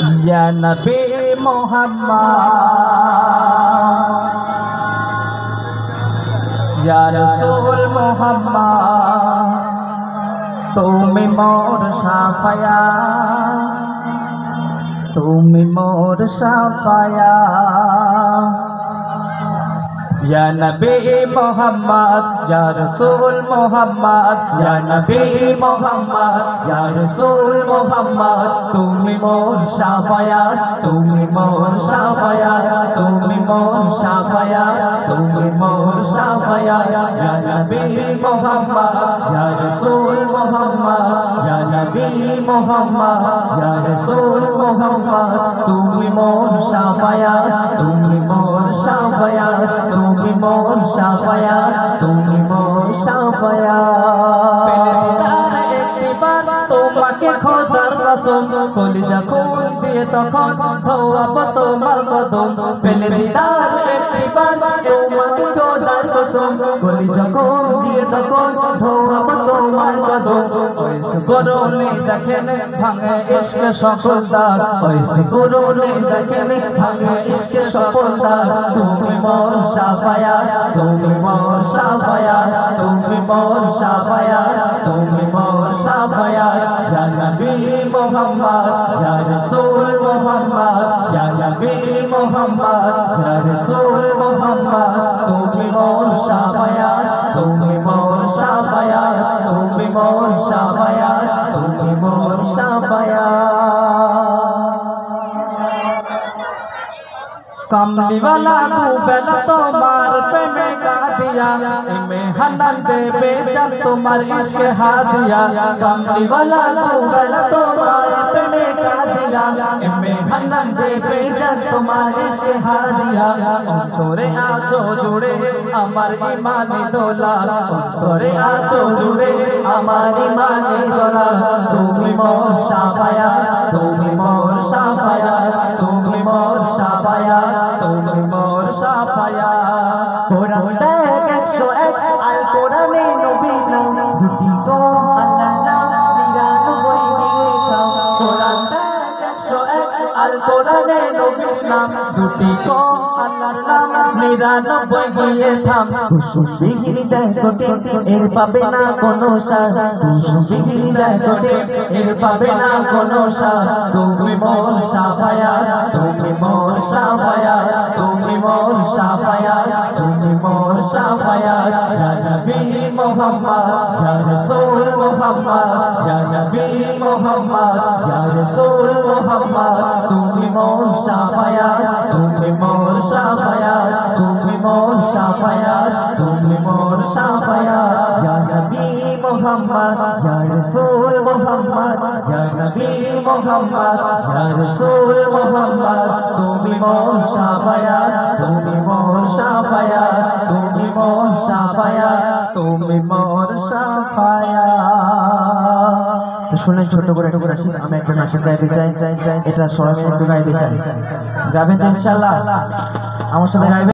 या नबी मोहम्मद या रसूल मोहम्मद तुमी मोर शाफाया तुमी मोर शाफाया या नबी मोहम्मद या रसूल मोहम्मद या नबी मोहम्मद या रसूल मोहम्मद तुमी मोर शाफायात तुमी मोर शाफायात तुमी मोर शाफायात तुमी मोर शाफायात या नबी मोहम्मद या रसूल मोहम्मद या नबी मोहम्मद या रसूल मोहम्मद तुमी मोर शाफायात तुमी मोर शाफायात तुमी मोर शाफायात तुमी मोर शाफायात একটিবার তোমাকে খোদার কসম কলিজা খুন দিয়ে তখন ধোয়াব তোমার কদম পেলে দিদার একটিবার তোমাকে খোদার কসম কলিজা খুন দিয়ে তখন ধোয়াব তোমার কদম ওইস করোনে দেখেন ভাঙে ইশক সকল দার ওইস করোনে দেখেন ভাঙে ইশক সকল দার তুমি মোর শাফায়াত তুমি মোর শাফায়াত তুমি মোর শাফায়াত তুমি মোর শাফায়াত ইয়া নবী মুহাম্মদ ইয়া রাসূল মুহাম্মদ ইয়া নবী মুহাম্মদ ইয়া রাসূল মুহাম্মদ তুমি মোর শাফায়াত তুমি মোর শাফায়াত তুমি মোর শাফায়াত তুমি মোর শাফায়াত कमली वाला तू बेला तुम्हार प्रेमे का दिया में हनन दे बेचन तुम्हार इश्क हा दिया कमली वाला तू बेला तुम्हार प्रेमे का दिया में हनन दे बेचन तुम्हार इश्क हा दिया तोरे आँचो जुड़े अमर ईमानी दोला तोरे आँचो जुड़े अमर ईमानी दोला तुमी मोर शाफायात तुमी मोर शाफायात तुमी मोर शाफायात तुमी मोर शाफायात কোরআন দেখ 101 আল কোরআনে নবীর নাম দুটি কম আল্লাহর নাম 99 দিয়ে খাও কোরআন দেখ 101 আল কোরআনে নবীর নাম দুটি কম আল্লাহর নাম 99 দিয়ে থাম কুসুম বিঘিনি দেয় কোটে এর পাবে না কোনো সাজ কুসুম বিঘিনি দেয় কোটে এর পাবে না কোনো সাজ তুমি মোর শাফায়াত তুমি মোর শাফায়াত তুমি মোর শাফায়াত তুমি মোর শাফায়াত ইয়া নবী মুহাম্মদ ইয়া রাসূল মুহাম্মদ ইয়া নবী মুহাম্মদ ইয়া রাসূল মুহাম্মদ তুমি মোর শাফায়াত তুমি মোর শাফায়াত তুমি মোর শাফায়াত তুমি মোর শাফায়াত ইয়া নবী মুহাম্মদ ইয়া রাসূল মুহাম্মদ ইয়া নবী মুহাম্মদ ইয়া রাসূল মুহাম্মদ তুমি মোর শাফায়াত তুমি মোর শাফায়াত তুমি মোর শাফায়াত তুমি মোর শাফায়াত শুনে ছোট করে একটু নাসিদ আমি একটা নাসিদ গাইতে চাই এটা সবাই একটু গাইতে চাই গাবেন তো ইনশাআল্লাহ আমার সাথে গাইবেন।